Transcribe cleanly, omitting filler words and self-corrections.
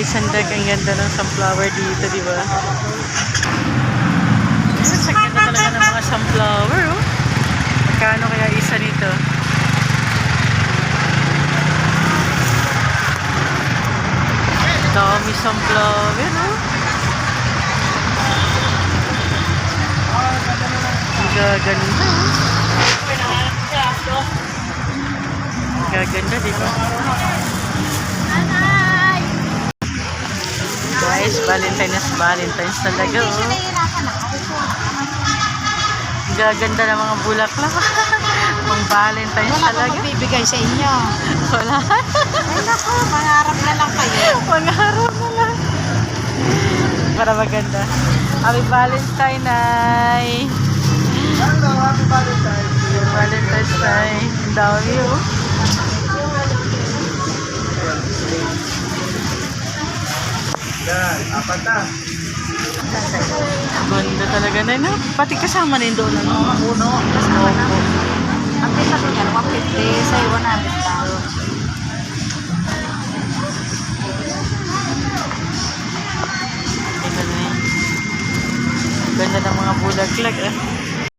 Guys, ang ganda ng sunflower dito, di ba? Ang ganda talaga ng mga sunflower, oh. Magkano kaya isa nito? Dami sunflower, oh. Ang gaganda, oh. Ang gaganda, di ba? Guys, Valentine's talaga, oh. Gaganda ng mga bulaklak. Pang Valentine's Wala talaga. akong magbibigay sa inyo. Wala. Ay naku, mangarap na lang kayo. Pangarap na lang. Para maganda. Happy Valentine, Nay. Hello, happy Valentine's. Valentine's Day. Ang dami, oh. Yan, apat na. Ganda talaga na, no? Pati kasama na yung doon, ano? Uno, kasama na. Ang pita ko yan, 150 sa'yo, 100 tayo. Ganda na yun. Ganda ng mga bulaklak, ah.